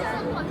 香菇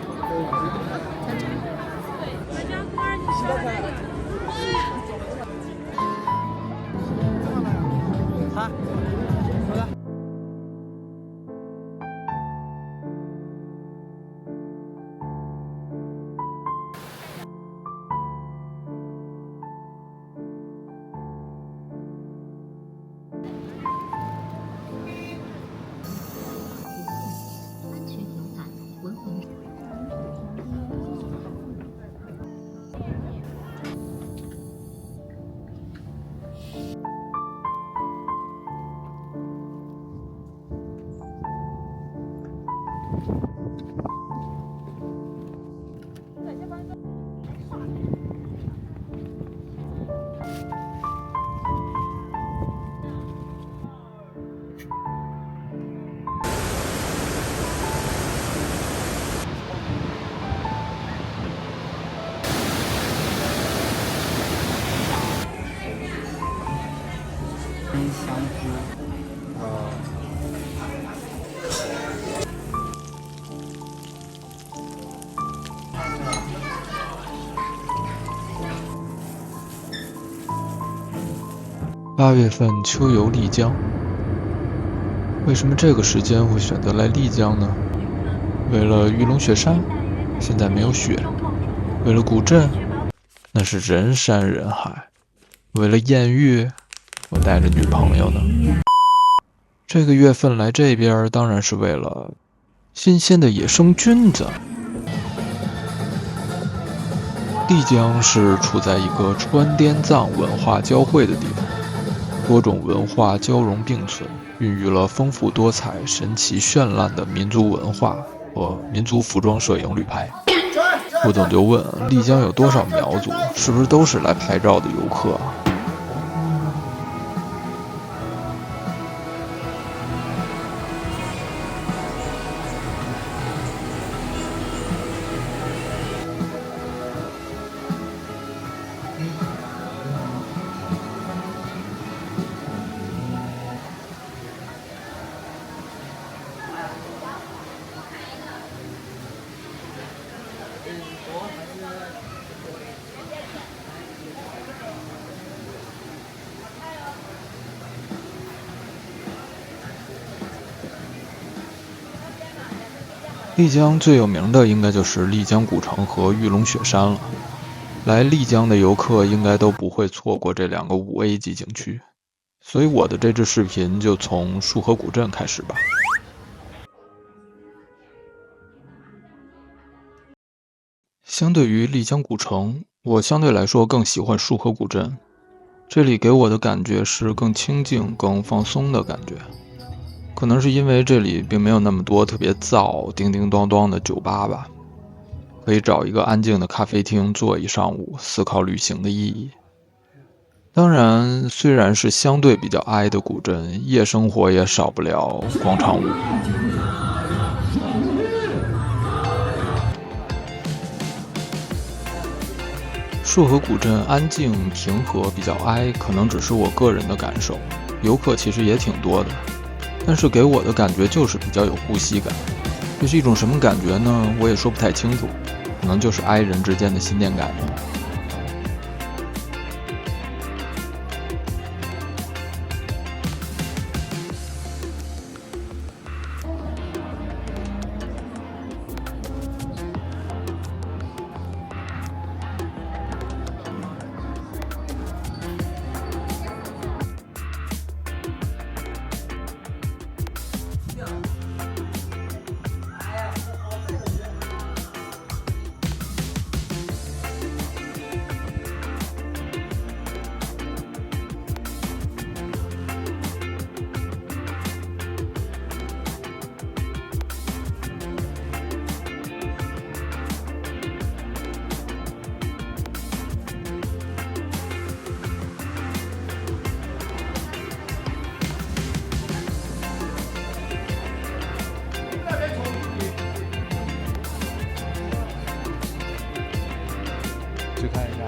，8月份秋游丽江，为什么这个时间会选择来丽江呢？为了玉龙雪山，现在没有雪；为了古镇，那是人山人海；为了艳遇，我带着女朋友呢。这个月份来这边当然是为了新鲜的野生菌子。丽江是处在一个川滇藏文化交汇的地方，多种文化交融并存，孕育了丰富多彩、神奇绚烂的民族文化和民族服装摄影旅拍。我总就问，丽江有多少苗族？是不是都是来拍照的游客啊？丽江最有名的应该就是丽江古城和玉龙雪山了。来丽江的游客应该都不会错过这两个5A 级景区，所以我的这支视频就从束河古镇开始吧。相对于丽江古城，我相对来说更喜欢束河古镇，这里给我的感觉是更清静、更放松的感觉。可能是因为这里并没有那么多特别燥、叮叮当当的酒吧吧，可以找一个安静的咖啡厅坐一上午，思考旅行的意义。当然，虽然是相对比较哀的古镇，夜生活也少不了广场舞。束河古镇安静平和，比较哀，可能只是我个人的感受，游客其实也挺多的。但是给我的感觉就是比较有呼吸感，这是一种什么感觉呢？我也说不太清楚，可能就是哀人之间的心电感应。去看一下。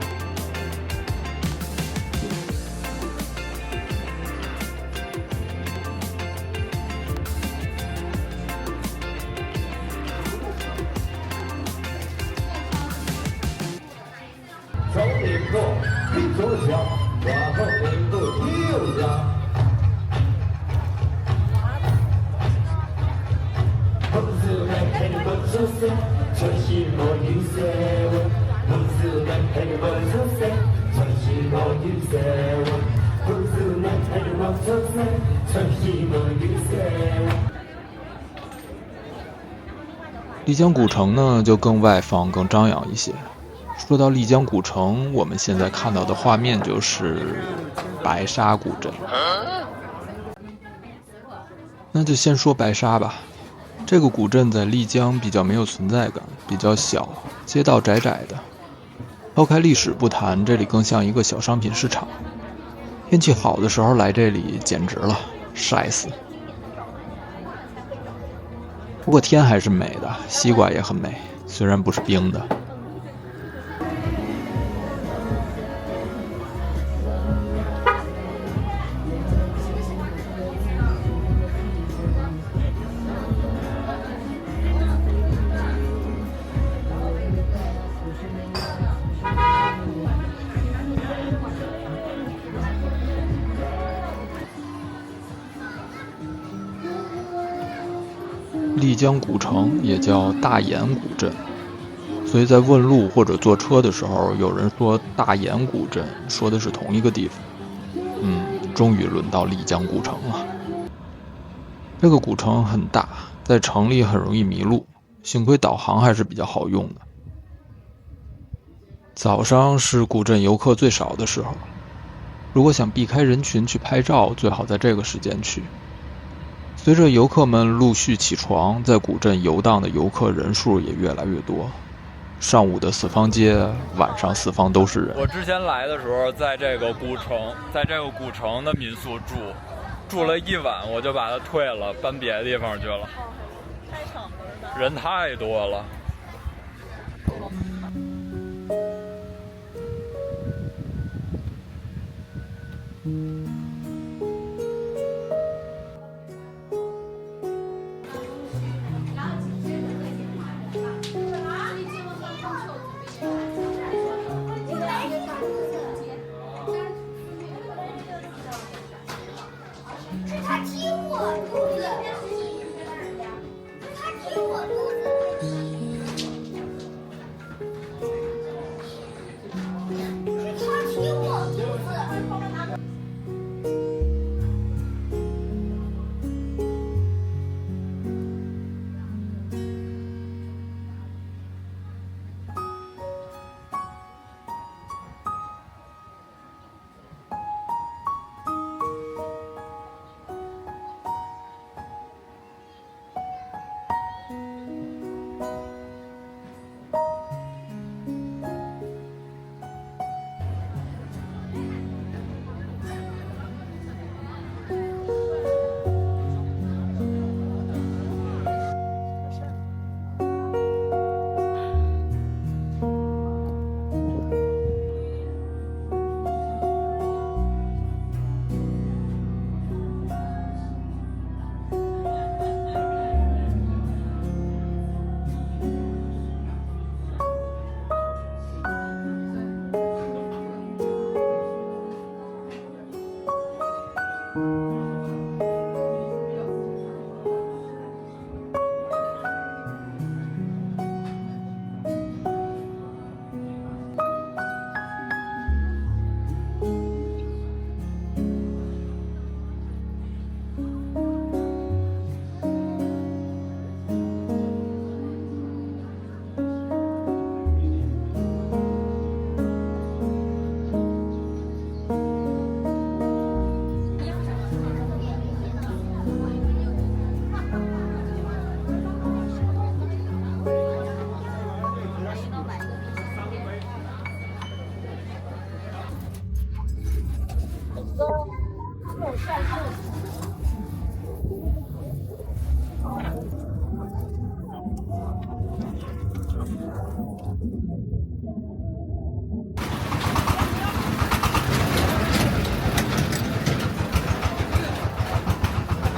丽江古城呢，就更外放、更张扬一些。说到丽江古城，我们现在看到的画面就是白沙古镇。那就先说白沙吧。这个古镇在丽江比较没有存在感，比较小，街道窄窄的。抛开历史不谈，这里更像一个小商品市场。天气好的时候来这里简直了，晒死。不过天还是美的，西瓜也很美，虽然不是冰的。丽江古城也叫大研古镇，所以在问路或者坐车的时候，有人说大研古镇，说的是同一个地方。终于轮到丽江古城了。这个古城很大，在城里很容易迷路，幸亏导航还是比较好用的。早上是古镇游客最少的时候，如果想避开人群去拍照，最好在这个时间去。随着游客们陆续起床，在古镇游荡的游客人数也越来越多。上午的四方街，晚上四方都是人。我之前来的时候，在这个古城的民宿住了一晚，我就把它退了，搬别的地方去了。人太多了。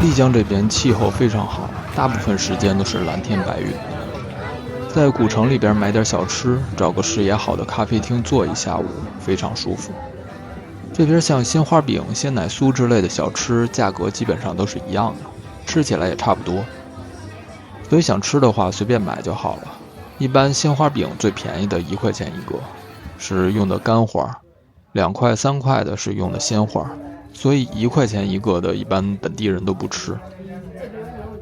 丽江这边气候非常好，大部分时间都是蓝天白云。在古城里边买点小吃，找个视野好的咖啡厅坐一下午，非常舒服。这边像鲜花饼、鲜奶酥之类的小吃，价格基本上都是一样的，吃起来也差不多。所以想吃的话随便买就好了。一般鲜花饼最便宜的1块钱一个，是用的干花；2块、3块的是用的鲜花，所以1块钱一个的，一般本地人都不吃。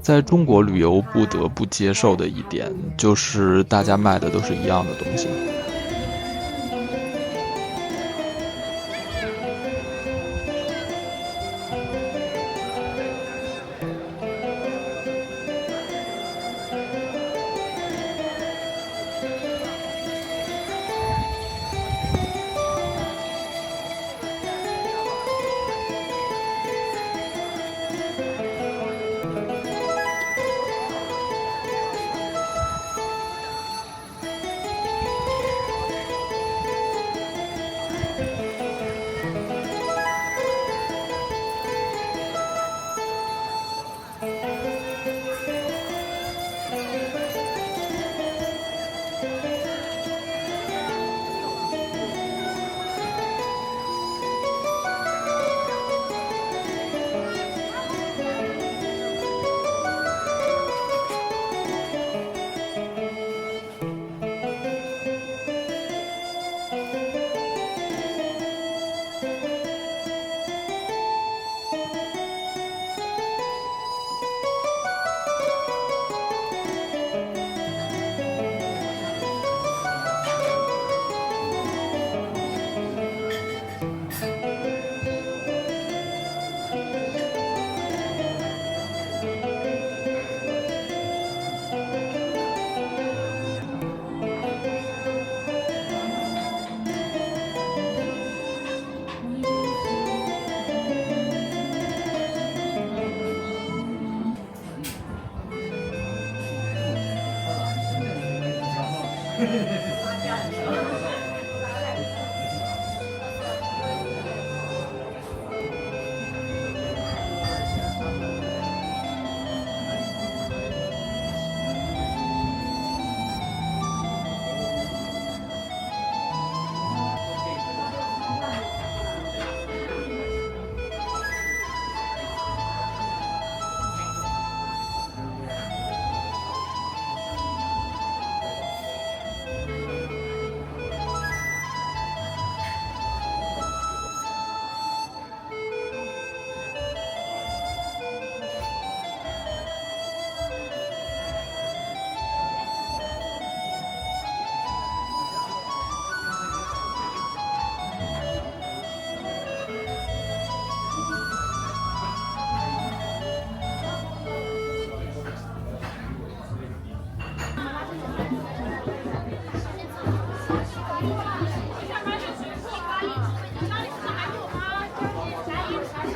在中国旅游不得不接受的一点，就是大家卖的都是一样的东西。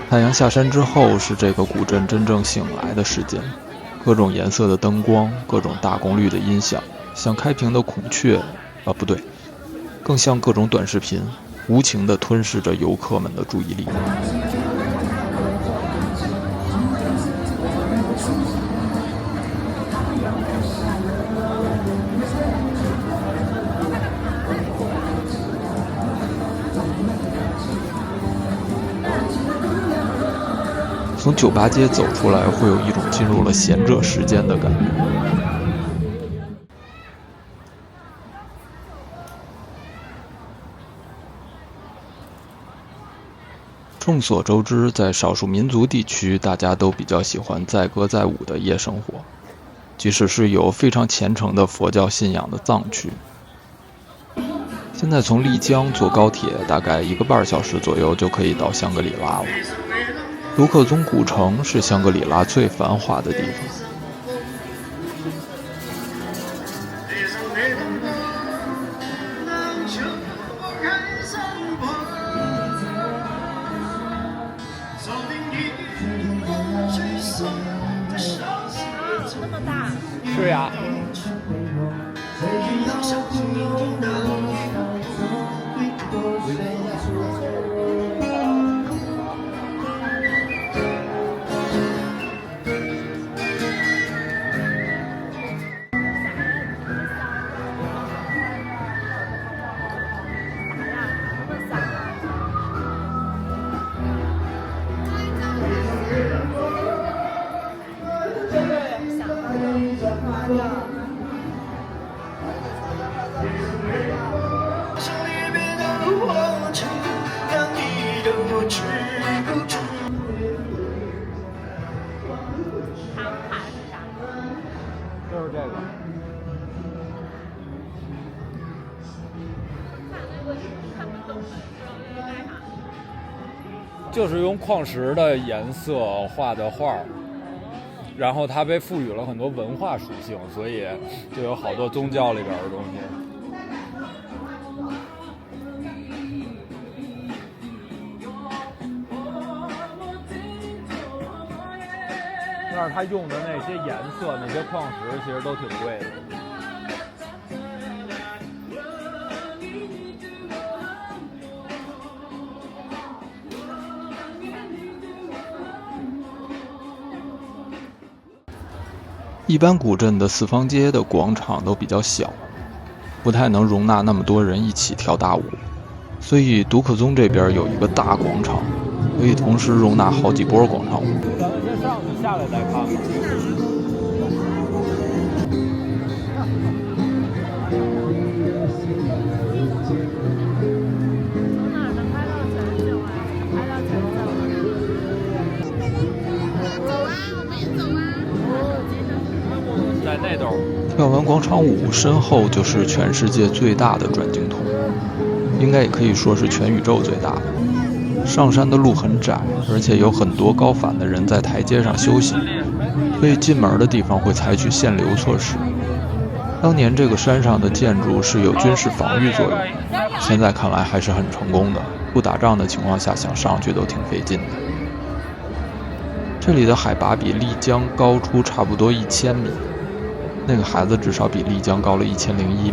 太阳下山之后，是这个古镇真正醒来的时间。各种颜色的灯光，各种大功率的音响，像开屏的孔雀，不对，更像各种短视频，无情地吞噬着游客们的注意力。从酒吧街走出来，会有一种进入了贤者时间的感觉。众所周知，在少数民族地区，大家都比较喜欢载歌载舞的夜生活，即使是有非常虔诚的佛教信仰的藏区。现在从丽江坐高铁，大概1个半小时左右就可以到香格里拉了。卢克宗古城是香格里拉最繁华的地方。那么大？是呀。就是用矿石的颜色画的画，然后它被赋予了很多文化属性，所以就有好多宗教里边的东西。但是他用的那些颜色、那些矿石其实都挺贵的。一般古镇的四方街的广场都比较小，不太能容纳那么多人一起跳大舞，所以独克宗这边有一个大广场，可以同时容纳好几波广场舞。咱们先上去，下来再看吧。在那头。跳完广场舞，身后就是全世界最大的转经筒，应该也可以说是全宇宙最大的。上山的路很窄，而且有很多高反的人在台阶上休息，所以进门的地方会采取限流措施。当年这个山上的建筑是有军事防御作用，现在看来还是很成功的。不打仗的情况下，想上去都挺费劲的。这里的海拔比丽江高出差不多1000米，那个孩子至少比丽江高了1001米。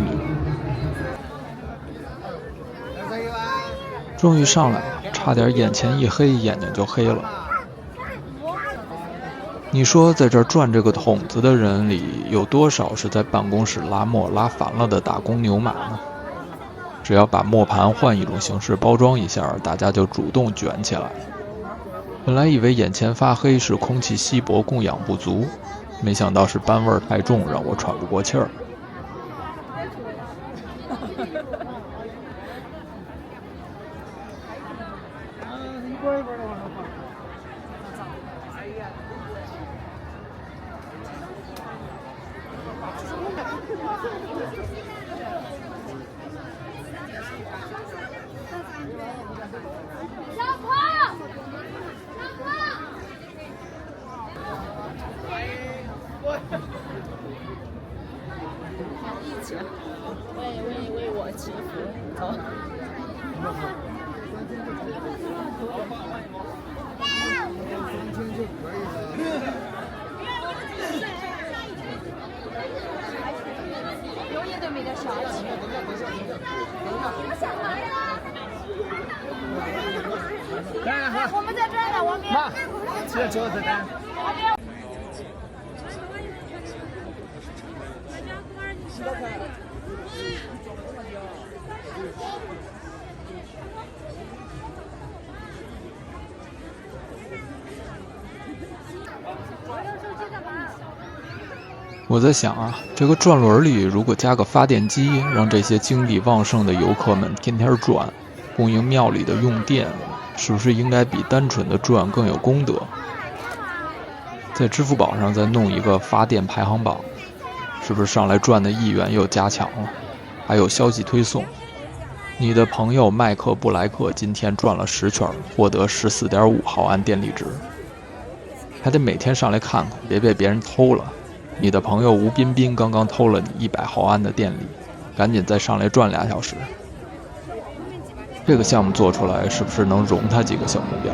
终于上来了，差点眼前一黑，眼睛就黑了。你说在这儿转这个筒子的人里，有多少是在办公室拉磨拉烦了的打工牛马呢？只要把磨盘换一种形式包装一下，大家就主动卷起来。本来以为眼前发黑是空气稀薄供氧不足，没想到是班味儿太重，让我喘不过气儿。一起为我祈福，走。永远都没得下去。我们在这儿呢，我们。妈，这就是单。我在想啊，这个转轮里如果加个发电机，让这些精力旺盛的游客们天天转，供应庙里的用电，是不是应该比单纯的转更有功德？在支付宝上再弄一个发电排行榜，是不是上来转的意愿又加强了？还有消息推送，你的朋友麦克布莱克今天转了10圈，获得14.5毫安电力值，还得每天上来看看，别被别人偷了。你的朋友吴彬彬刚刚偷了你100毫安的电力，赶紧再上来转2小时。这个项目做出来，是不是能容他几个小目标？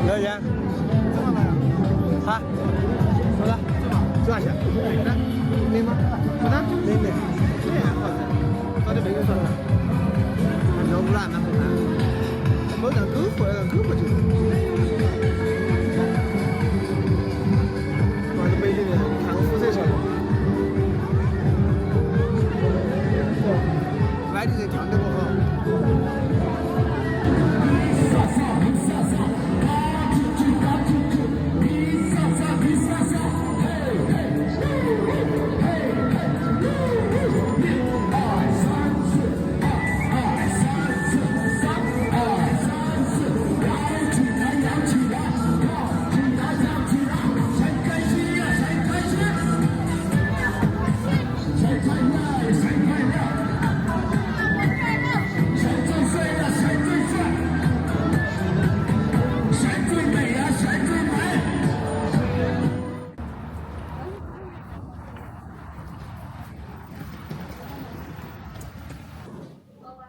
多少钱？好，好了，多少钱？没吗？不的，没。这样好的，早点没有说的。要不然那不难。我让狗货，让狗货就是。我是美丽的，你看我肤色上。外地人看得不好。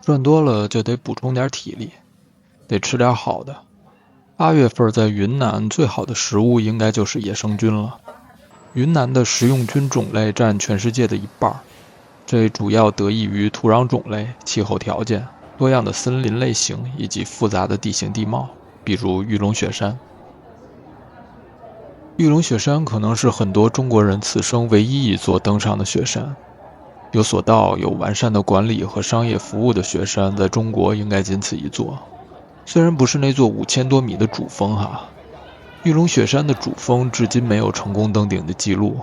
赚多了就得补充点体力，得吃点好的。8月份在云南最好的食物应该就是野生菌了。云南的食用菌种类占全世界的一半，这主要得益于土壤种类、气候条件、多样的森林类型以及复杂的地形地貌，比如玉龙雪山。玉龙雪山可能是很多中国人此生唯一一座登上的雪山。有索道、有完善的管理和商业服务的雪山，在中国应该仅此一座。虽然不是那座5000多米的主峰哈，玉龙雪山的主峰至今没有成功登顶的记录。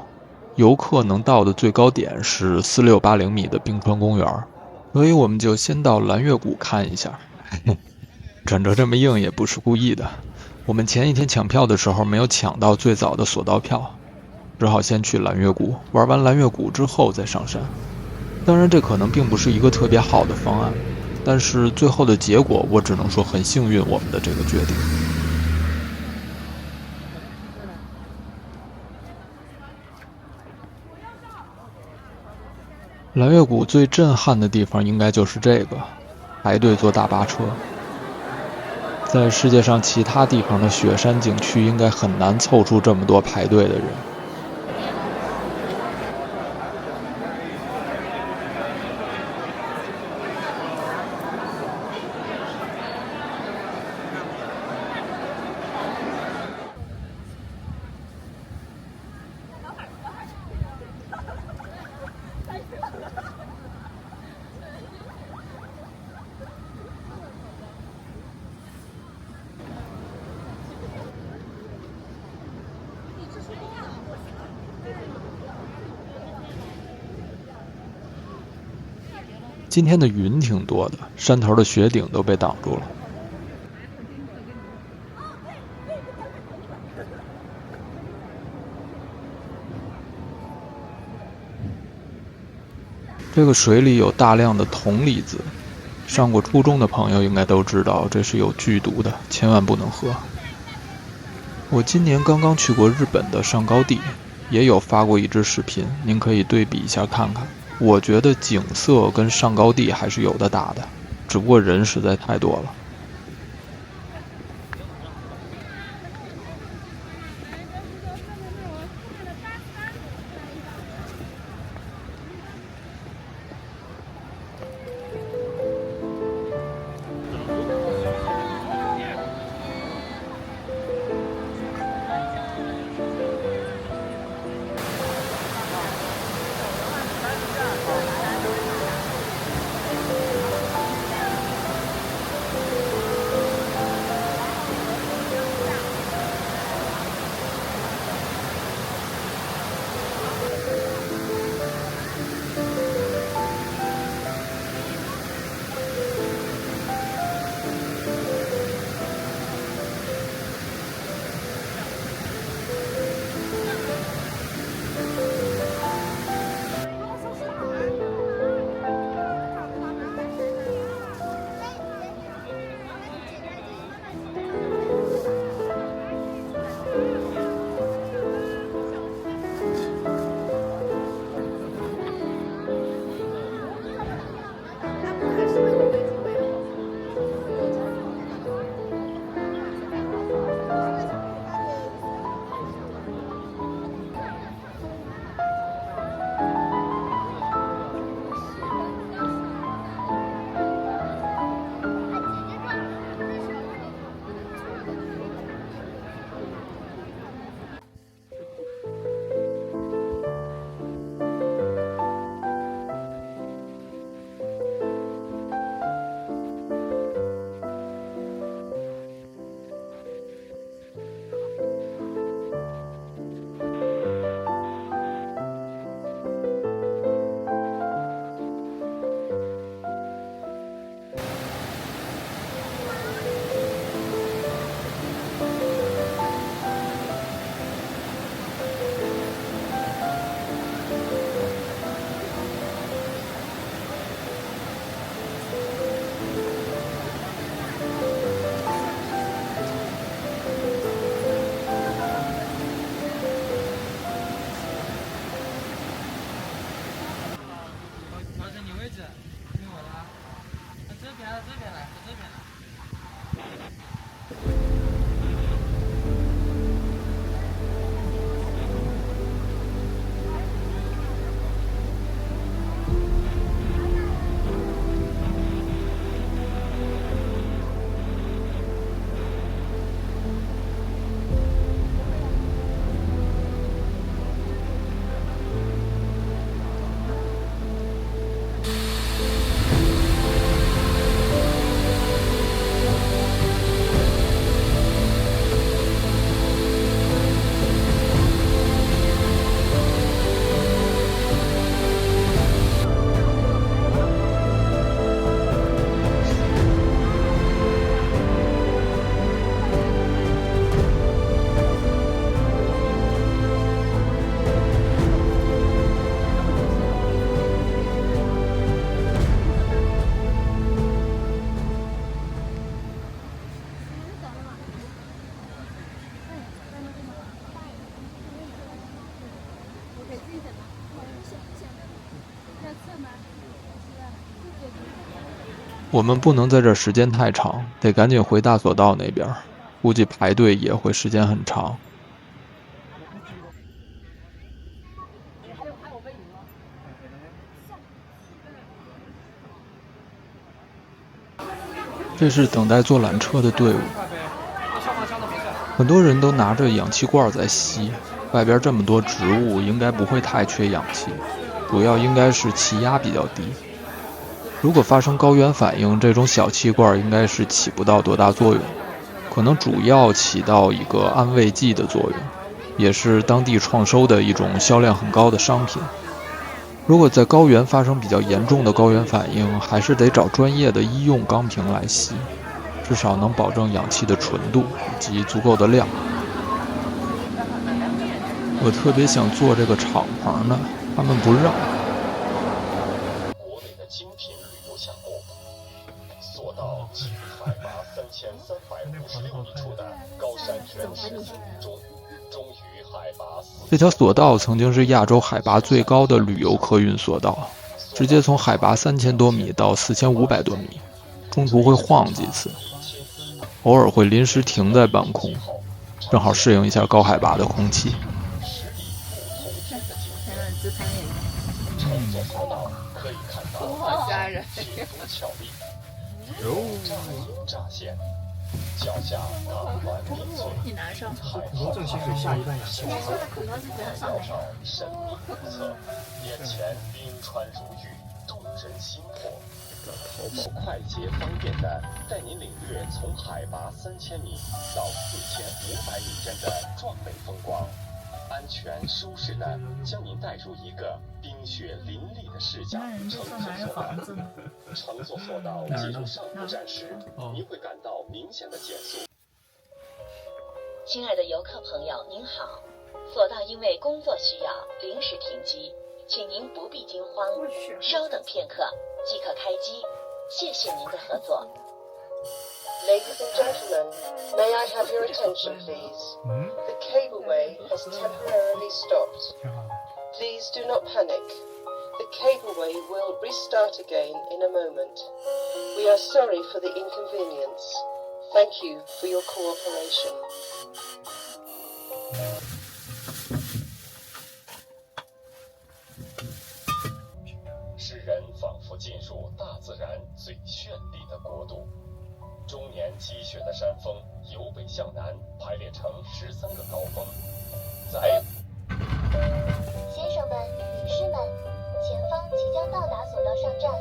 游客能到的最高点是4680米的冰川公园，所以我们就先到蓝月谷看一下。转折这么硬也不是故意的，我们前一天抢票的时候没有抢到最早的索道票，只好先去蓝月谷，玩完蓝月谷之后再上山。当然这可能并不是一个特别好的方案，但是最后的结果我只能说很幸运我们的这个决定。蓝月谷最震撼的地方应该就是这个，排队坐大巴车。在世界上其他地方的雪山景区应该很难凑出这么多排队的人。今天的云挺多的，山头的雪顶都被挡住了。这个水里有大量的铜离子，上过初中的朋友应该都知道，这是有剧毒的，千万不能喝。我今年刚刚去过日本的上高地，也有发过一支视频，您可以对比一下看看。我觉得景色跟上高地还是有的打的，只不过人实在太多了。我们不能在这儿时间太长，得赶紧回大索道那边，估计排队也会时间很长。这是等待坐缆车的队伍，很多人都拿着氧气罐在吸。外边这么多植物，应该不会太缺氧气，主要应该是气压比较低。如果发生高原反应，这种小气罐应该是起不到多大作用，可能主要起到一个安慰剂的作用，也是当地创收的一种销量很高的商品。如果在高原发生比较严重的高原反应，还是得找专业的医用钢瓶来吸，至少能保证氧气的纯度以及足够的量。我特别想坐这个敞篷呢，他们不让。国内的精品旅游项目，索道进入海拔3356米处的高山原始森林中，终于海拔这条索道曾经是亚洲海拔最高的旅游客运索道，直接从海拔3000多米到4500多米，中途会晃几次，偶尔会临时停在半空，正好适应一下高海拔的空气。好吓人！巧丽，乍隐乍现，脚下港湾民族，海浩正溪水下一半氧气，海料上神秘莫测，眼前冰川如玉，动人心魄。淘宝快捷方便的带您领略从海拔3000米到4500米间的壮美风光。安全舒适的将您带入一个冰雪林立的视角，乘坐索道进入上古站时，您会感到明显的减速。亲爱的游客朋友，您好，索道因为工作需要临时停机，请您不必惊慌，稍等片刻即可开机，谢谢您的合作。Ladies and gentlemen, may I have your attention, please? The cableway has temporarily stopped. Please do not panic. The cableway will restart again in a moment. We are sorry for the inconvenience. Thank you for your cooperation. 使人仿佛进入大自然最绚丽的国度。终年积雪的山峰由北向南排列成13个高峰，在先生们、女士们，前方即将到达索道上站，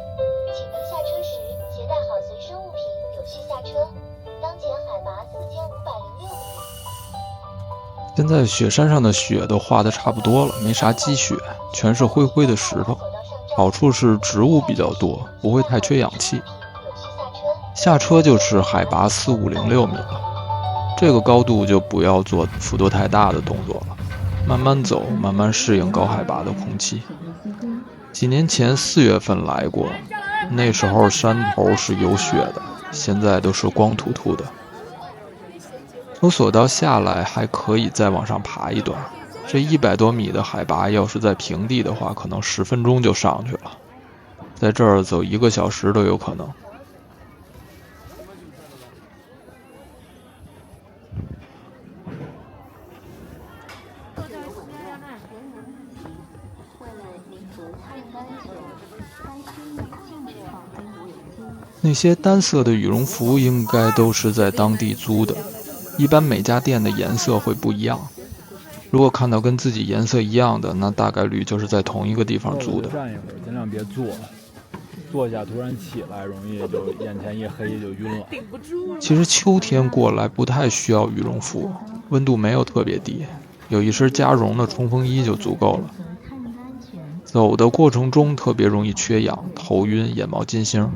请您下车时携带好随身物品，有序下车。当前海拔4506米。现在雪山上的雪都化得差不多了，没啥积雪，全是灰灰的石头。好处是植物比较多，不会太缺氧气。下车就是海拔4506米了，这个高度就不要做幅度太大的动作了，慢慢走，慢慢适应高海拔的空气。几年前4月份来过，那时候山头是有雪的，现在都是光秃秃的。从索道下来还可以再往上爬一段，这100多米的海拔要是在平地的话，可能10分钟就上去了，在这儿走1个小时都有可能。那些单色的羽绒服应该都是在当地租的，一般每家店的颜色会不一样。如果看到跟自己颜色一样的，那大概率就是在同一个地方租的。站一会儿，尽量别坐，坐下突然起来，容易就眼前一黑就晕了。其实秋天过来不太需要羽绒服，温度没有特别低，有一身加绒的冲锋衣就足够了。走的过程中特别容易缺氧、头晕、眼冒金星。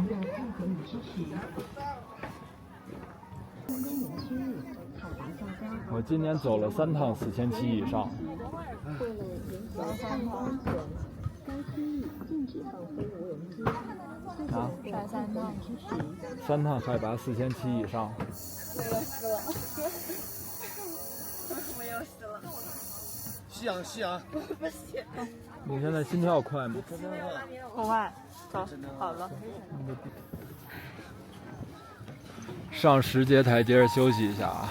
我今年走了3趟4000七以上。啊？3趟海拔4000七以上。我要死了。吸氧。你现在心跳快吗？快，走，好了。上10节台阶休息一下啊。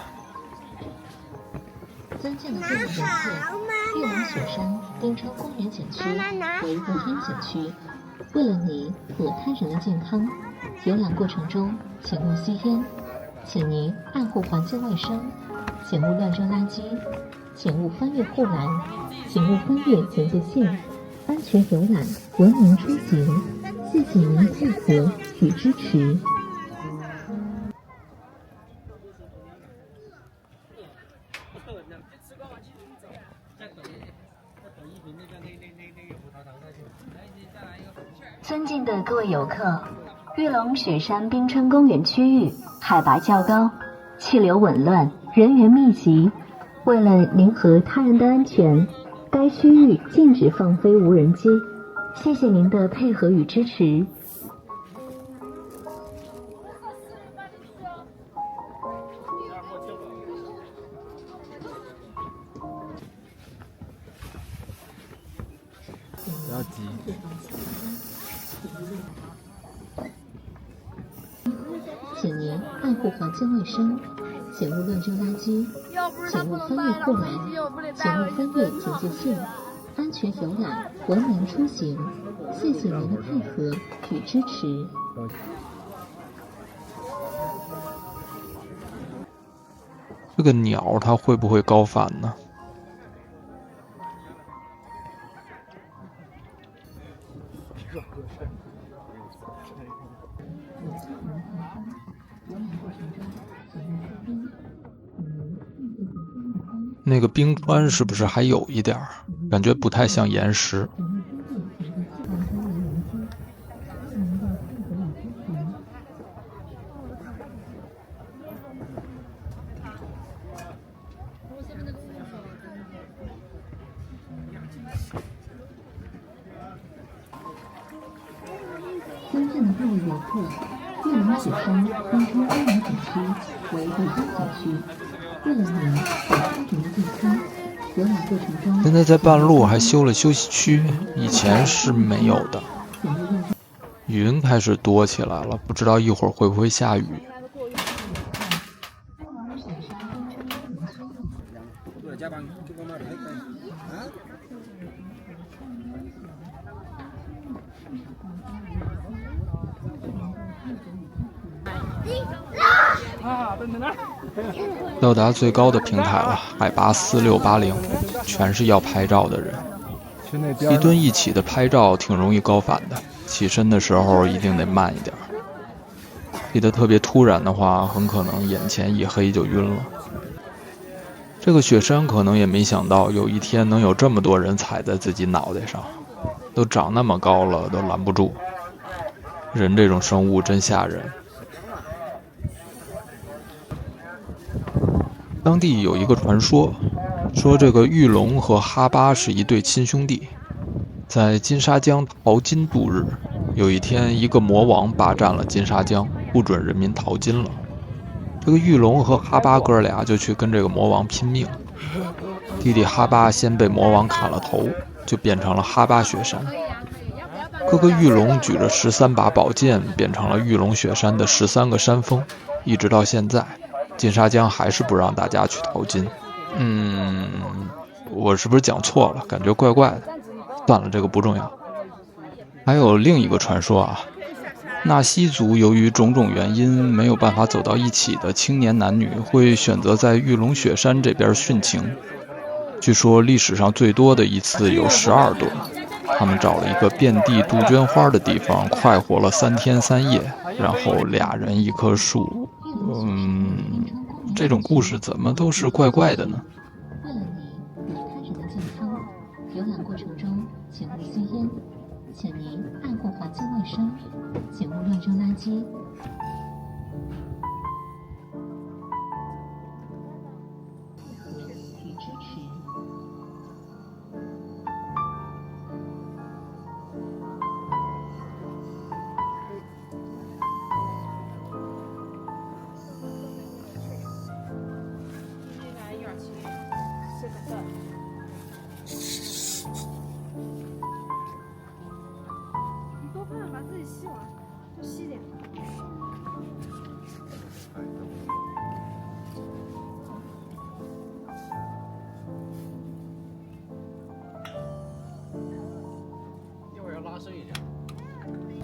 尊敬的各位游客，玉龙雪山冰川公园景区为露天景区，为了你和他人的健康，游览过程中请勿吸烟，请您爱护环境卫生，请勿乱扔垃圾，请勿翻越护栏，请勿翻越警戒线，安全游览，文明出行。谢谢您的配合与支持。尊敬的各位游客，玉龙雪山冰川公园区域海拔较高，气流紊乱，人员密集。为了您和他人的安全，该区域禁止放飞无人机。谢谢您的配合与支持。不要急。请您爱护环境卫生，请勿乱扔垃圾，请勿翻越护栏，请勿翻越警戒线，安全游览，文明出行。谢谢您的配合与支持。这个鸟它会不会高反呢？那个冰川是不是还有一点儿？感觉不太像岩石。尊敬的各位游客，玉龙雪山冰川公园景区为露天景区，为了您和他人的健康，游览过程中现在在半路还修了休息区，以前是没有的。云开始多起来了，不知道一会儿会不会下雨。到达最高的平台了，海拔4680，全是要拍照的人。一蹲一起的拍照挺容易高反的，起身的时候一定得慢一点。起得特别突然的话，很可能眼前一黑就晕了。这个雪山可能也没想到有一天能有这么多人踩在自己脑袋上，都长那么高了都拦不住。人这种生物真吓人。当地有一个传说，说这个玉龙和哈巴是一对亲兄弟，在金沙江淘金度日。有一天，一个魔王霸占了金沙江，不准人民淘金了。这个玉龙和哈巴哥俩就去跟这个魔王拼命。弟弟哈巴先被魔王砍了头，就变成了哈巴雪山。哥哥玉龙举着13把宝剑，变成了玉龙雪山的13个山峰，一直到现在。金沙江还是不让大家去淘金。我是不是讲错了？感觉怪怪的。算了，这个不重要。还有另一个传说啊，纳西族由于种种原因没有办法走到一起的青年男女，会选择在玉龙雪山这边殉情。据说历史上最多的一次有12对，他们找了一个遍地杜鹃花的地方，快活了3天3夜，然后俩人一棵树。这种故事怎么都是怪怪的呢？为了你和他人的健康，游览过程中请勿吸烟，请您爱护环境卫生，请勿乱扔垃圾。与支持。你多放点，把自己吸完，多吸点。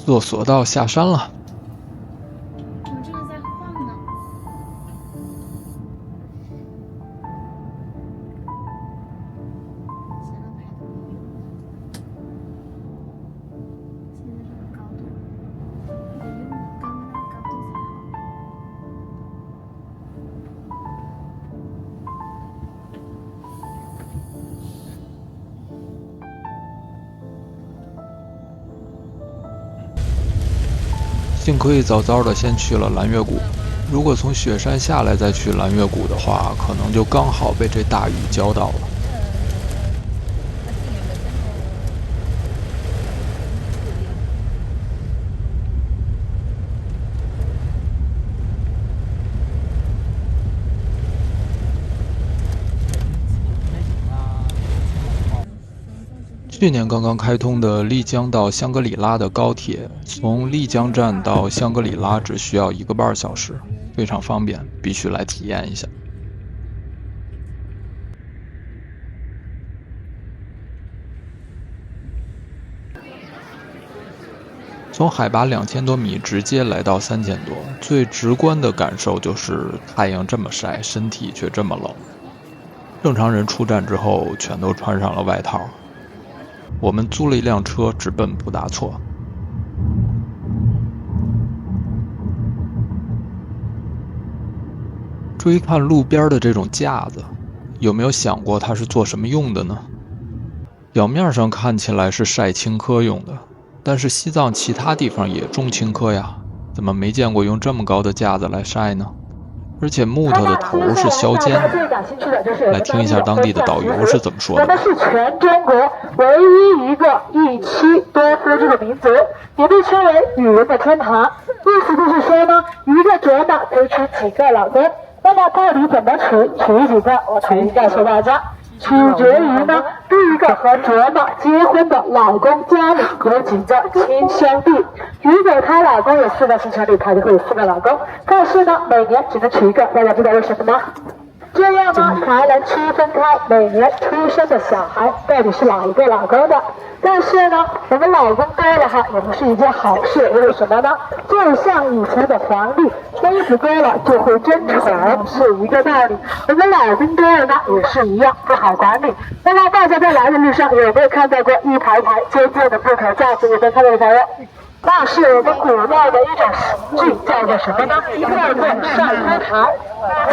坐索道下山了。我这个在晃呢。现在这个高度，得用刚刚那个高度才好。幸亏早早的先去了蓝月谷，如果从雪山下来再去蓝月谷的话，可能就刚好被这大雨浇到了。去年刚刚开通的丽江到香格里拉的高铁，从丽江站到香格里拉只需要1个半小时，非常方便，必须来体验一下。从海拔2000多米直接来到3000多，最直观的感受就是太阳这么晒，身体却这么冷。正常人出站之后全都穿上了外套。我们租了一辆车，直奔普达措。注意看路边的这种架子，有没有想过它是做什么用的呢？表面上看起来是晒青稞用的，但是西藏其他地方也种青稞呀，怎么没见过用这么高的架子来晒呢？而且木头的头是削尖的。来听一下当地的导游是怎么说的。我们是全中国唯一一个一妻多夫这个民族，也被称为女人的天堂。意思就是说呢，一个卓玛可以娶几个老公。那么到底怎么娶几个？我统一告诉大家，取决于呢，第一个和卓玛结婚的老公家里有几个亲兄弟。如果她老公有4个亲兄弟，她就会有4个老公。但是呢，每年只能娶1个，大家知道为什么吗？这样呢，才能区分开每年出生的小孩到底是哪一个老公的。但是呢，我们老公多了哈，也不是一件好事。为什么呢？就像以前的皇帝，妃子多了就会争宠，是一个道理。我们老公多了呢，也是一样，不好管理。那么大家在来的路上有没有看到过一排排尖尖的木头架子？有没有看到没有？那是我们古代的一种刑具，叫做什么呢？叫做上桌台。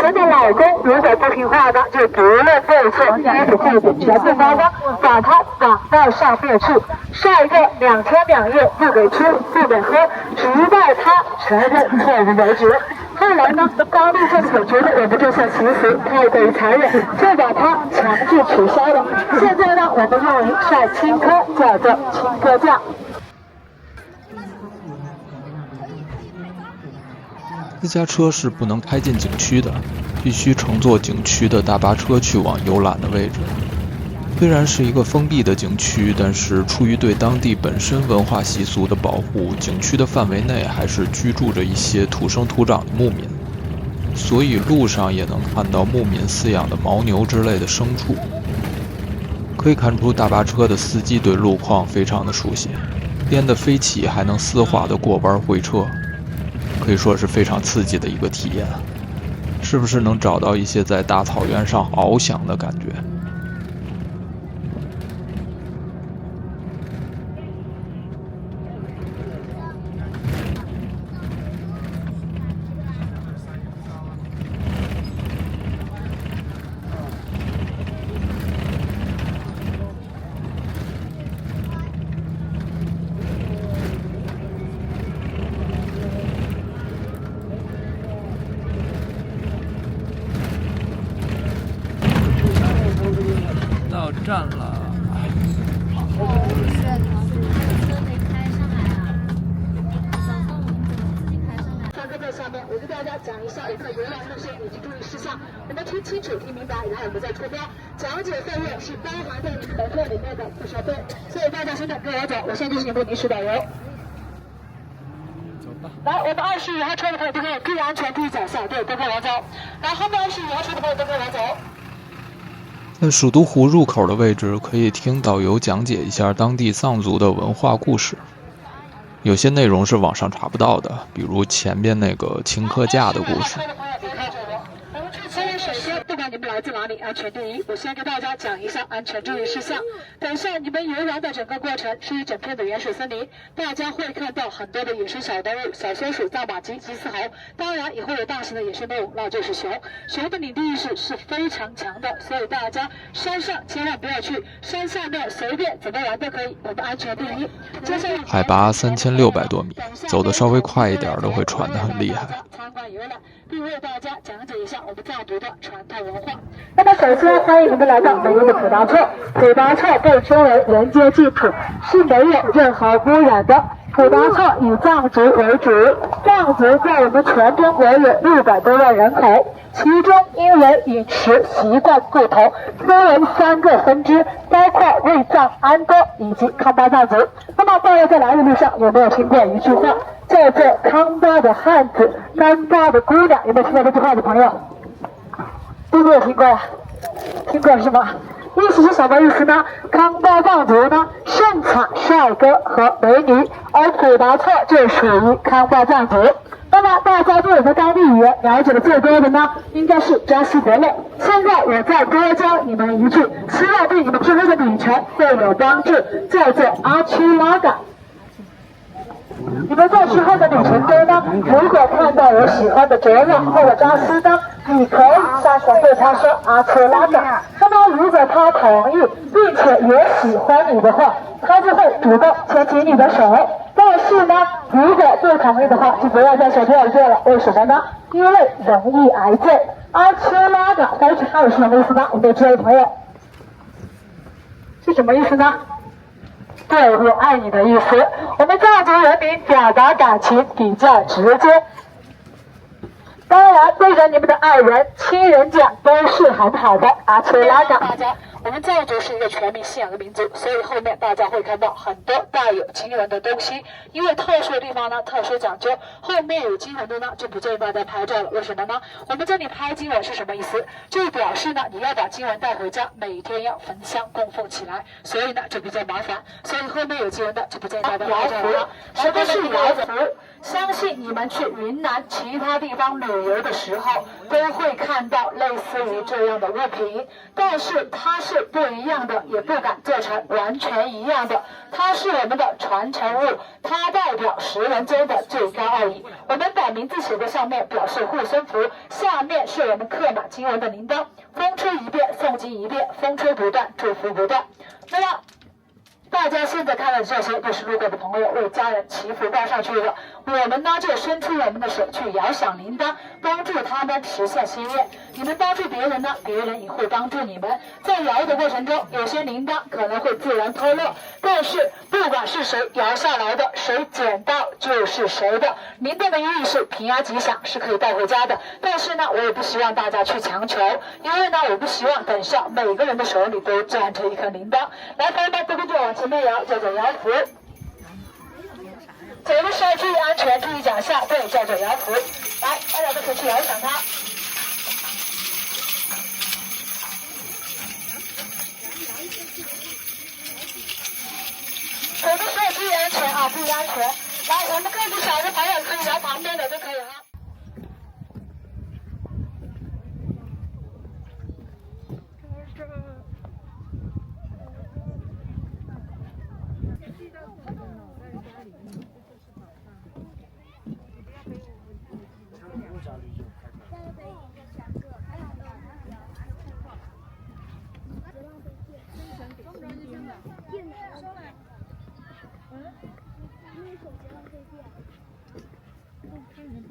我的老公如果不听话呢，就不论对错，衣服裤子全部扒光，把他绑到上面去，晒个2天2夜，不给吃不给喝，直到他承认错误为止。后来呢，高丽政府觉得我们这项习俗太过于残忍，就把它强制取消了。现在呢，我们用于晒青稞，叫做青稞架。私家车是不能开进景区的，必须乘坐景区的大巴车去往游览的位置。虽然是一个封闭的景区，但是出于对当地本身文化习俗的保护，景区的范围内还是居住着一些土生土长的牧民，所以路上也能看到牧民饲养的牦牛之类的牲畜。可以看出大巴车的司机对路况非常的熟悉，颠得飞起还能丝滑的过弯会车，可以说是非常刺激的一个体验。是不是能找到一些在大草原上翱翔的感觉？到站了。上课在下面，我给大家讲一下我们的游览路线以及注意事项，我们听清楚、听明白，然后我们再出标。讲解费用是包含在你合同里面的，不收费。所以大家现在跟我走，我现在是你们临时导游。来，我们25号车的朋友都跟我注意安全，注意脚下，对，都跟我走。来，后面25号车的朋友都跟我走。在蜀都湖入口的位置，可以听导游讲解一下当地藏族的文化故事。有些内容是网上查不到的，比如前边那个请客架的故事。首先，不管你们来自哪里，安全第一。我先给大家讲一下安全注意事项。等下你们游玩的整个过程是一整片的原始森林，大家会看到很多的野生小动物，小松鼠、藏马鸡、鸡丝猴，当然也会有大型的野生动物，那就是熊。熊的领地意识是非常强的，所以大家山上千万不要去，山下面随便怎么玩都可以，我们安全第一。接下来海拔3600多米，走得稍微快一点的会喘得很厉害。参观游览，并为大家讲解一下我们藏族的传统文化。那么首先欢迎你们来到美丽的普达措。普达措被称为人间净土，是没有任何污染的。普达措以藏族为主，藏族在我们全中国有600多万人口，其中因为饮食习惯不同，分为3个分支，包括卫藏、安多以及康巴藏族。那么大家在来的路上有没有听过一句话，叫做康巴的汉子，干巴的姑娘？有没有听过这句话的朋友？都没有听过呀？听过是吗？意思是什么意思呢？康巴藏族呢盛产帅哥和美女，而普达措就属于康巴藏族。那么大家对我们当地语言了解的最多的呢，应该是扎西德勒。现在我再多教你们一句，希望对你们之后的旅程会有帮助，叫做阿曲拉嘎。你们在之后的旅程中呢，如果看到有喜欢的哲人或者扎斯呢，你可以上前对他说阿曲拉嘎。那么如果他同意并且也喜欢你的话，他就会主动牵起你的手。但是呢，如果不同意的话，就不要再手推而做了。为什么呢？因为容易挨揍。阿曲拉嘎翻译成汉语是什么意思呢？我们知道的朋友是什么意思呢？对，我爱你的意思。我们藏族人民表达感情比较直接，当然对着你们的爱人、亲人讲都是很好的。阿曲拉嘎，大家，我们藏族是一个全民信仰的民族，所以后面大家会看到很多带有经文的东西。因为特殊的地方呢，特殊讲究，后面有经文的呢，就不建议大家拍照了。为什么呢？我们这里拍经文是什么意思？就表示呢，你要把经文带回家，每天要焚香供奉起来，所以呢就比较麻烦。所以后面有经文的就不建议大家拍照了。什么是摇符？相信你们去云南其他地方旅游的时候，都会看到类似于这样的物品，但是它是不一样的，也不敢做成完全一样的。它是我们的传承物，它代表10人中的最高奥义。我们把名字写在上面，表示护身符。下面是我们刻满经文的铃铛，风吹一遍，诵经一遍，风吹不断，祝福不断。那么大家现在看到的这些，就是路过的朋友为家人祈福报上去了。我们呢就伸出我们的手去摇响铃铛，帮助他们实现心愿。你们帮助别人呢，别人也会帮助你们。在摇的过程中，有些铃铛可能会自然脱落，但是不管是谁摇下来的，谁捡到就是谁的。铃铛的意义是平安吉祥，是可以带回家的。但是呢，我也不希望大家去强求，因为呢，我不希望等下每个人的手里都攥着一颗铃铛。来，朋友们，都跟着往前面摇，叫做摇符。走的时候注意安全，注意脚下，对，叫做摇符。来，大家都可以去摇响它。走的时候注意安全啊，注意安全。来，我们个子小的朋友可以摇旁边的，都可以哈。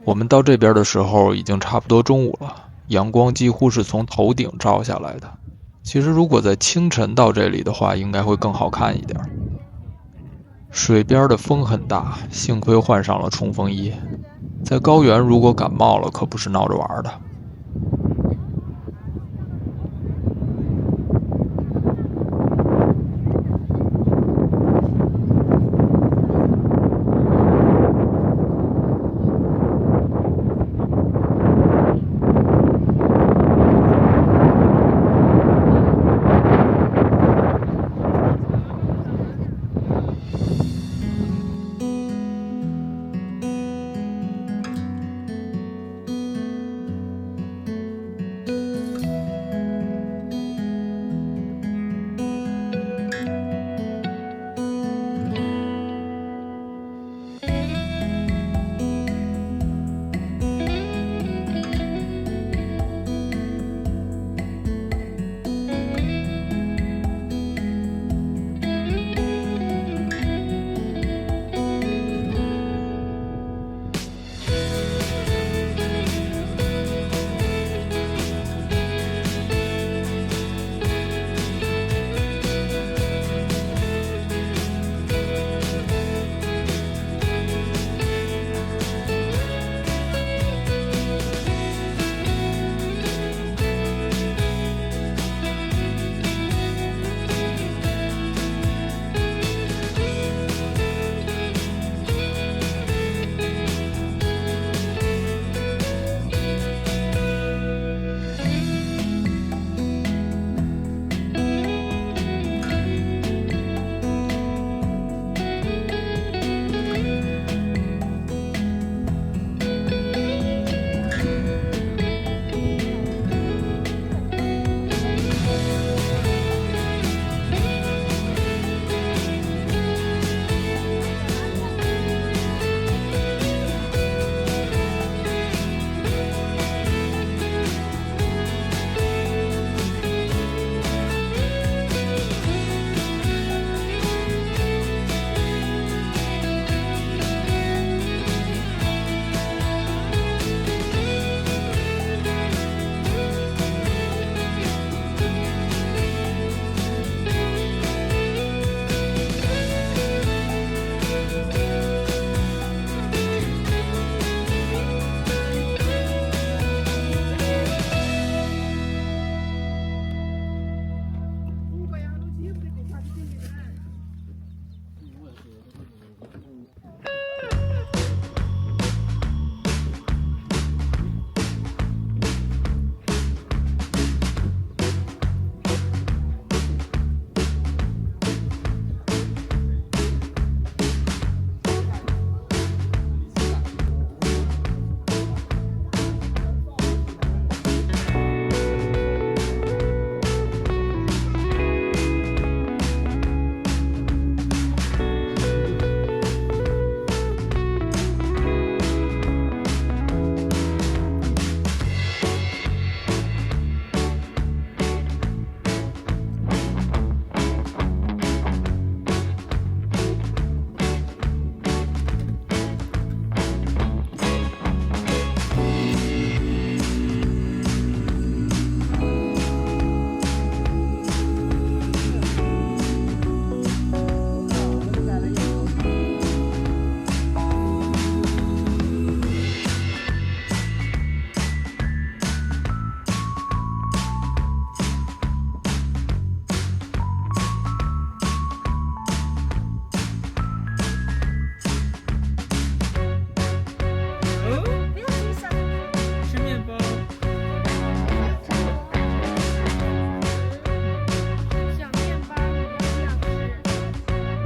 我们到这边的时候已经差不多中午了，阳光几乎是从头顶照下来的。其实如果在清晨到这里的话，应该会更好看一点。水边的风很大，幸亏换上了冲锋衣。在高原如果感冒了，可不是闹着玩的。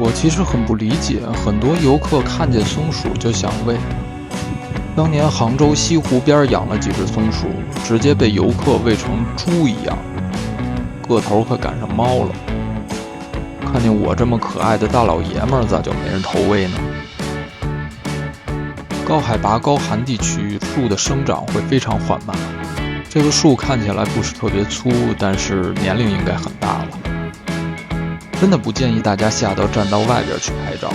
我其实很不理解，很多游客看见松鼠就想喂。当年杭州西湖边养了几只松鼠，直接被游客喂成猪一样，个头可赶上猫了。看见我这么可爱的大老爷们儿，咋就没人投喂呢？高海拔、高寒地区树的生长会非常缓慢。这个树看起来不是特别粗，但是年龄应该很大了。真的不建议大家下到栈道外边去拍照，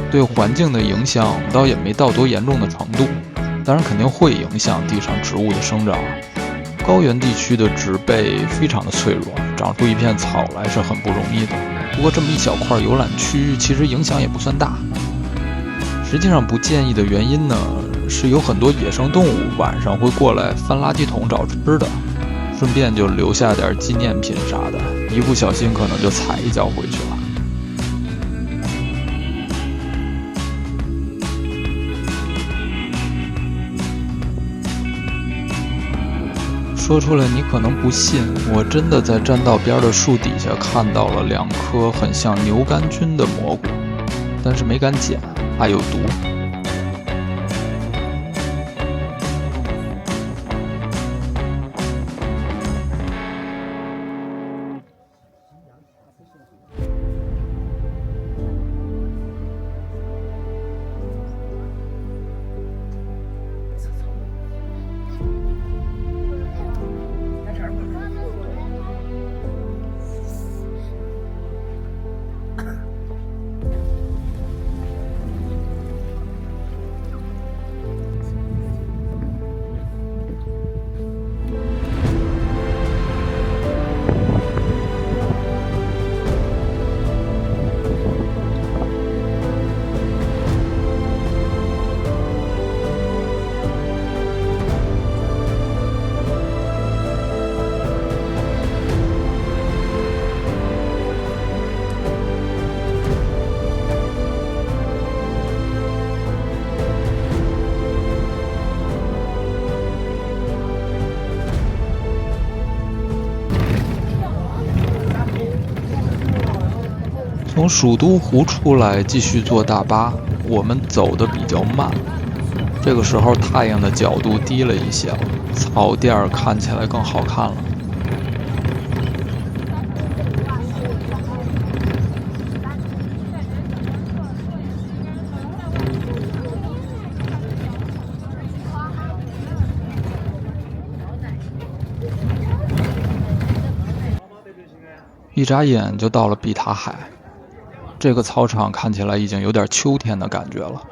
对环境的影响倒也没到多严重的程度，当然肯定会影响地上植物的生长。高原地区的植被非常的脆弱，长出一片草来是很不容易的。不过这么一小块游览区，其实影响也不算大。实际上不建议的原因呢，是有很多野生动物晚上会过来翻垃圾桶找吃的，顺便就留下点纪念品啥的，一不小心可能就踩一脚回去了。说出来你可能不信，我真的在栈道边的树底下看到了2颗很像牛肝菌的蘑菇，但是没敢捡，怕有毒。从蜀都湖出来，继续坐大巴。我们走得比较慢，这个时候太阳的角度低了一些，草甸看起来更好看了。一眨眼就到了碧塔海。这个操场看起来已经有点秋天的感觉了。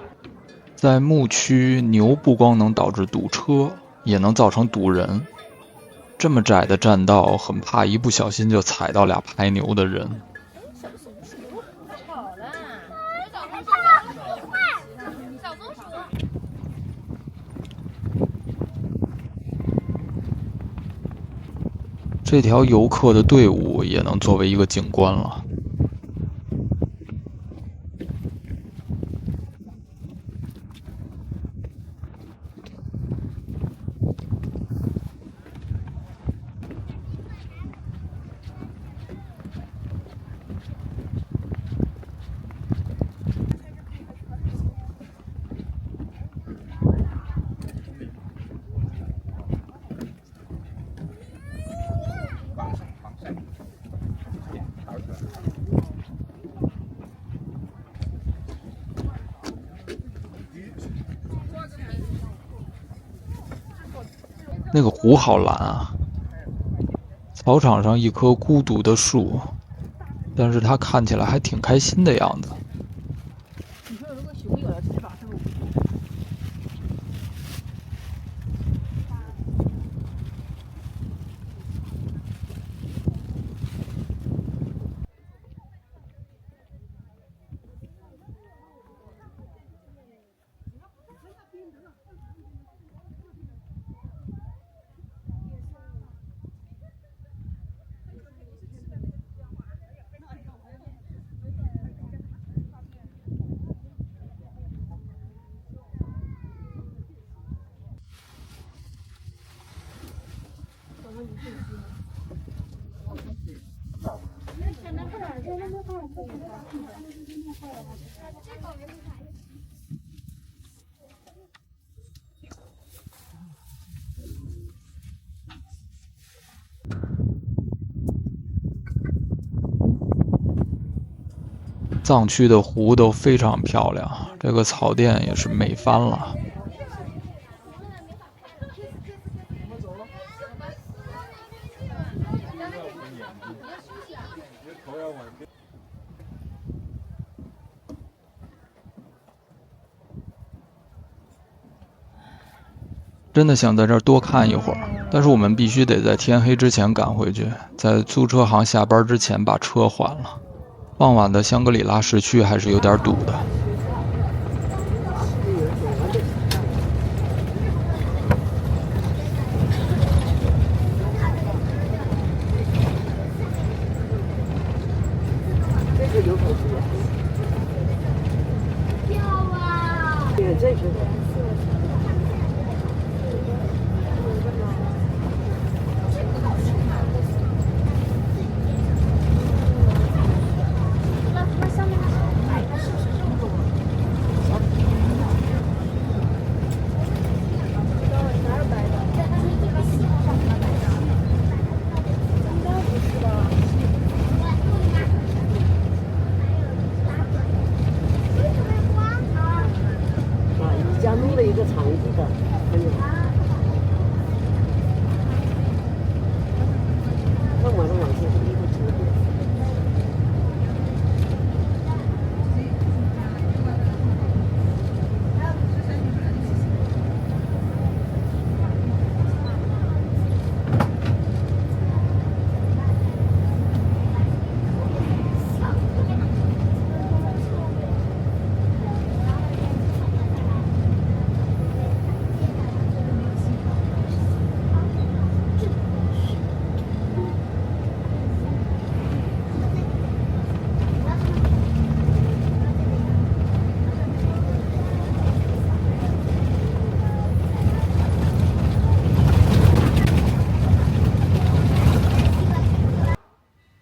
在牧区，牛不光能导致堵车，也能造成堵人。这么窄的栈道，很怕一不小心就踩到俩拍牛的人。这条游客的队伍也能作为一个景观了。那个湖好蓝啊！草场上一棵孤独的树，但是它看起来还挺开心的样子。藏区的湖都非常漂亮，这个草甸也是美翻了。真的想在这儿多看一会儿，但是我们必须得在天黑之前赶回去，在租车行下班之前把车还了。傍晚的香格里拉市区还是有点堵的。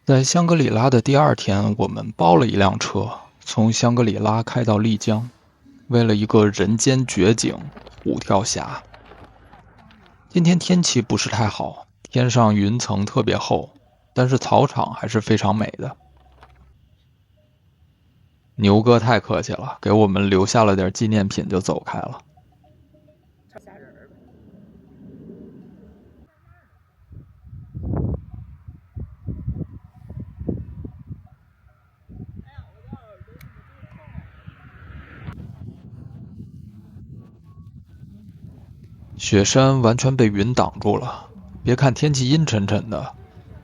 在香格里拉的第二天，我们包了一辆车，从香格里拉开到丽江，为了一个人间绝景——虎跳峡。今天天气不是太好，天上云层特别厚，但是草场还是非常美的。牛哥太客气了，给我们留下了点纪念品就走开了。雪山完全被云挡住了，别看天气阴沉沉的，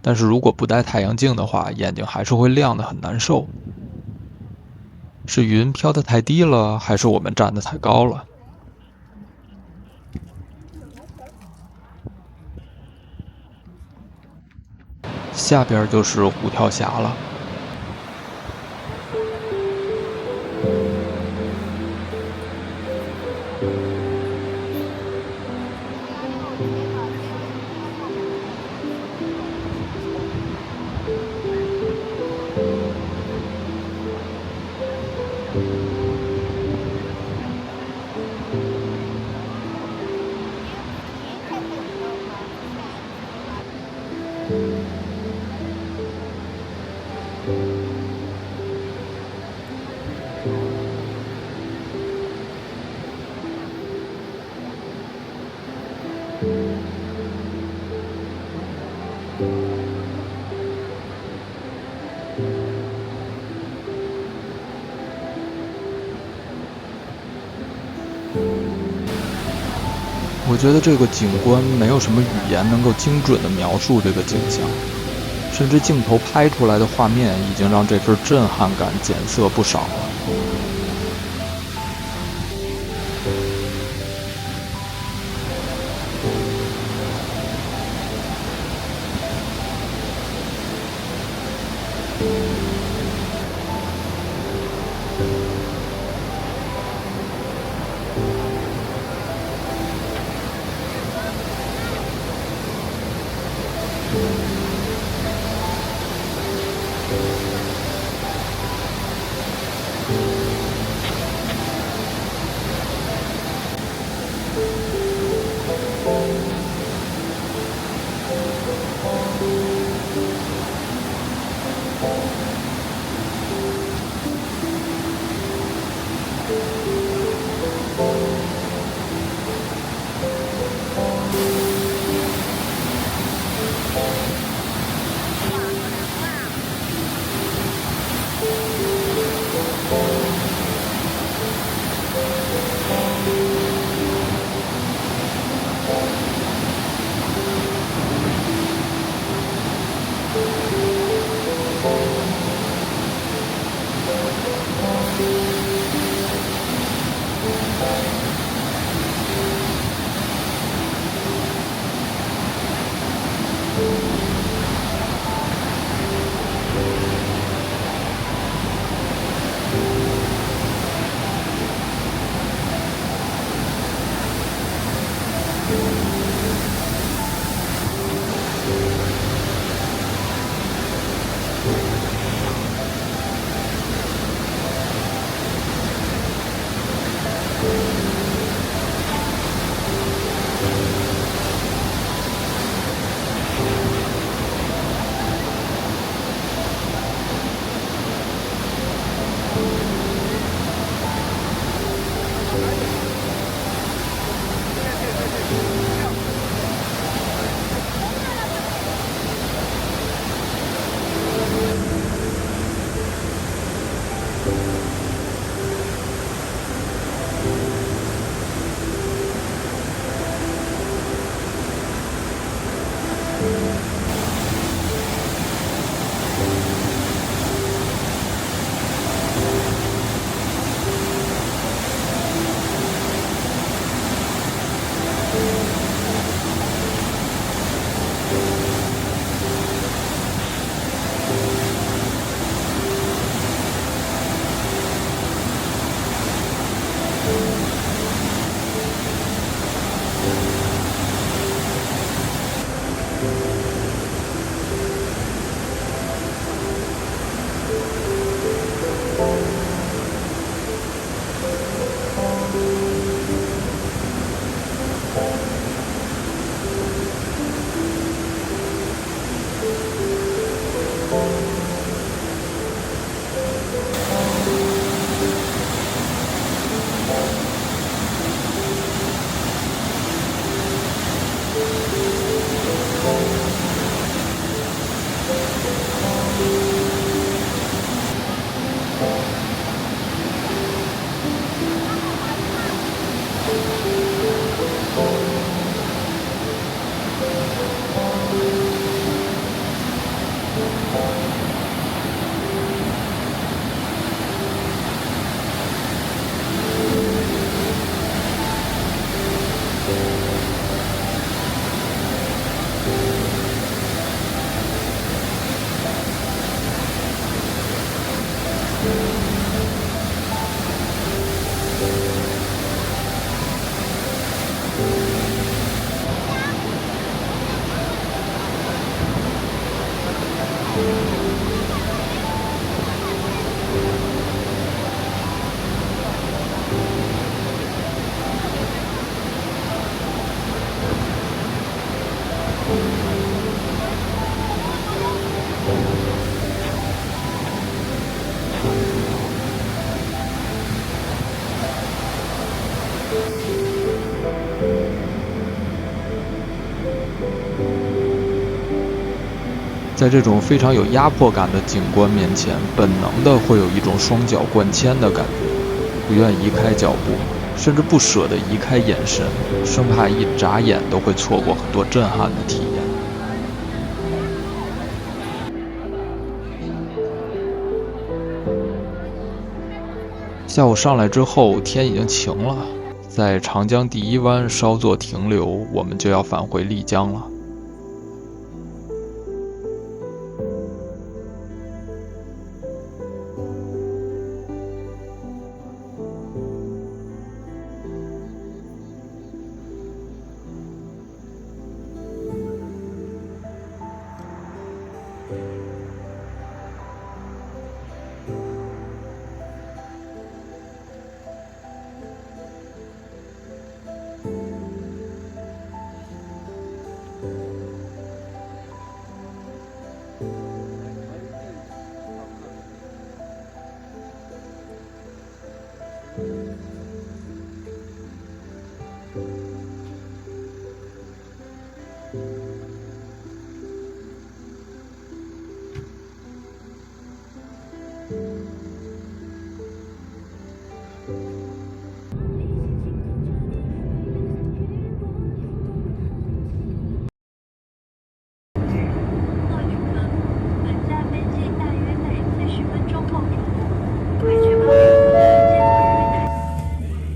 但是如果不戴太阳镜的话，眼睛还是会亮得很难受。是云飘得太低了，还是我们站得太高了？下边就是虎跳峡了。我觉得这个景观没有什么语言能够精准地描述这个景象，甚至镜头拍出来的画面已经让这份震撼感减色不少了。在这种非常有压迫感的景观面前，本能的会有一种双脚灌铅的感觉，不愿移开脚步，甚至不舍得移开眼神，生怕一眨眼都会错过很多震撼的体验。下午上来之后，天已经晴了，在长江第一湾稍作停留，我们就要返回丽江了。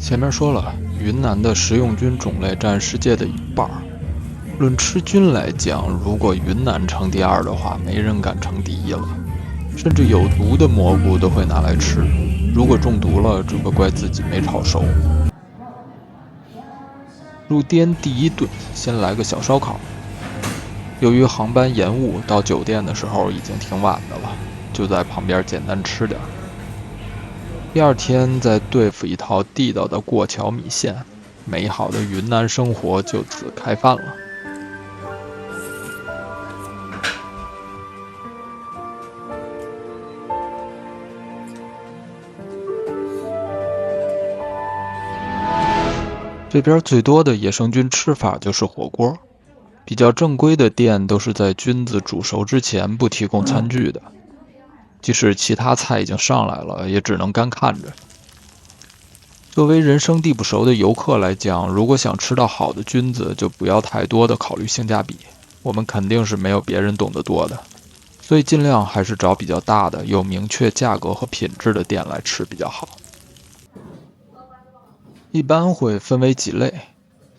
前面说了，云南的食用菌种类占世界的1半。论吃菌来讲，如果云南成第2的话，没人敢成第1了。甚至有毒的蘑菇都会拿来吃，如果中毒了，只会怪自己没炒熟。入滇第1顿，先来个小烧烤。由于航班延误，到酒店的时候已经挺晚的了，就在旁边简单吃点。第2天再对付一套地道的过桥米线，美好的云南生活就此开饭了。这边最多的野生菌吃法就是火锅，比较正规的店都是在菌子煮熟之前不提供餐具的，即使其他菜已经上来了，也只能干看着。作为人生地不熟的游客来讲，如果想吃到好的菌子，就不要太多的考虑性价比，我们肯定是没有别人懂得多的，所以尽量还是找比较大的、有明确价格和品质的店来吃比较好。一般会分为几类，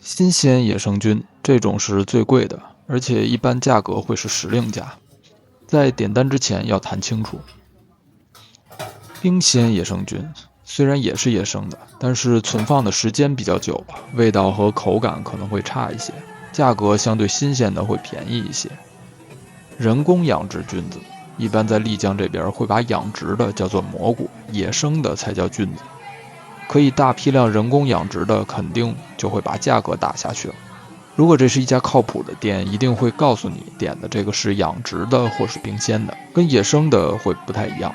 新鲜野生菌这种是最贵的，而且一般价格会是时令价，在点单之前要谈清楚。冰鲜野生菌虽然也是野生的，但是存放的时间比较久了，味道和口感可能会差一些，价格相对新鲜的会便宜一些。人工养殖菌子一般在丽江这边会把养殖的叫做蘑菇，野生的才叫菌子。可以大批量人工养殖的，肯定就会把价格打下去了。如果这是一家靠谱的店，一定会告诉你点的这个是养殖的或是冰鲜的，跟野生的会不太一样。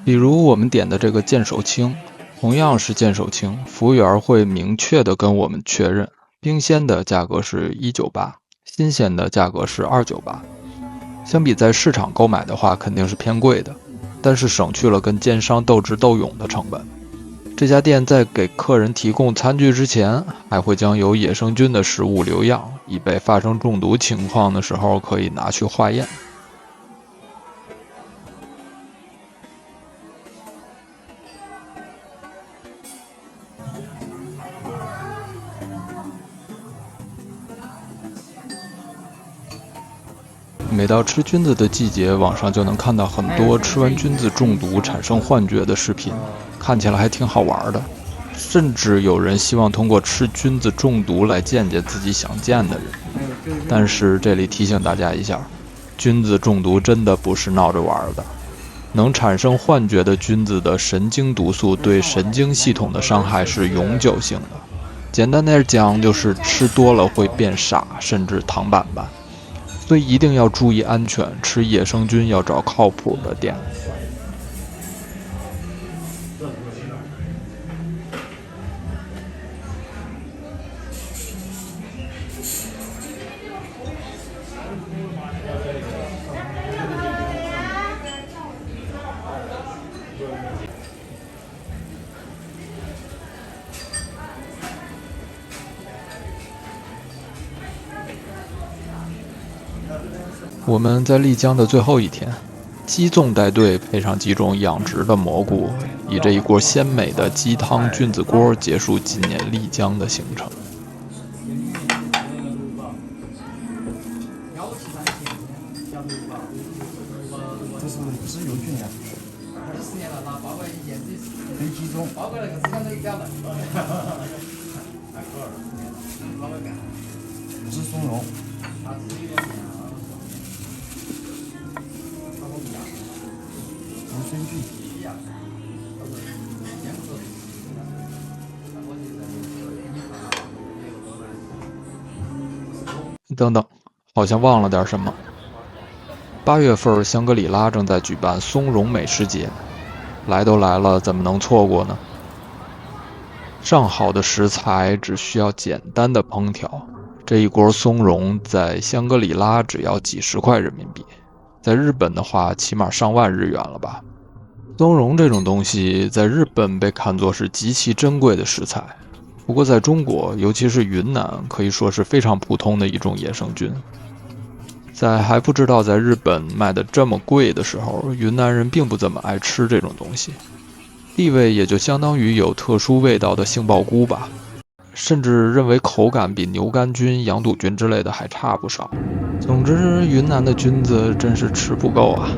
比如我们点的这个剑手青，同样是剑手青，服务员会明确的跟我们确认，冰鲜的价格是198，新鲜的价格是298。相比在市场购买的话，肯定是偏贵的，但是省去了跟奸商斗智斗勇的成本。这家店在给客人提供餐具之前，还会将有野生菌的食物留样，以备发生中毒情况的时候可以拿去化验。每到吃菌子的季节，网上就能看到很多吃完菌子中毒产生幻觉的视频，看起来还挺好玩的。甚至有人希望通过吃菌子中毒来见见自己想见的人。但是这里提醒大家一下，菌子中毒真的不是闹着玩的。能产生幻觉的菌子的神经毒素对神经系统的伤害是永久性的。简单点讲，就是吃多了会变傻，甚至躺板板。所以一定要注意安全，吃野生菌要找靠谱的店。我们在丽江的最后一天，鸡粽带队配上几种养殖的蘑菇，以这一锅鲜美的鸡汤菌子锅结束今年丽江的行程。这是自由菌呀，10年了，包括以前飞机中，包括那个之前都一家门，不是松茸。无菌菌。等等，好像忘了点什么。8月份，香格里拉正在举办松茸美食节，来都来了，怎么能错过呢？上好的食材只需要简单的烹调，这一锅松茸在香格里拉只要几十块人民币，在日本的话起码上万日元了吧。松茸这种东西在日本被看作是极其珍贵的食材，不过在中国，尤其是云南，可以说是非常普通的一种野生菌。在还不知道在日本卖的这么贵的时候，云南人并不怎么爱吃这种东西，地位也就相当于有特殊味道的杏鲍菇吧，甚至认为口感比牛肝菌、羊肚菌之类的还差不少。总之，云南的菌子真是吃不够啊！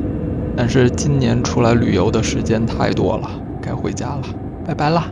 但是今年出来旅游的时间太多了，该回家了，拜拜啦。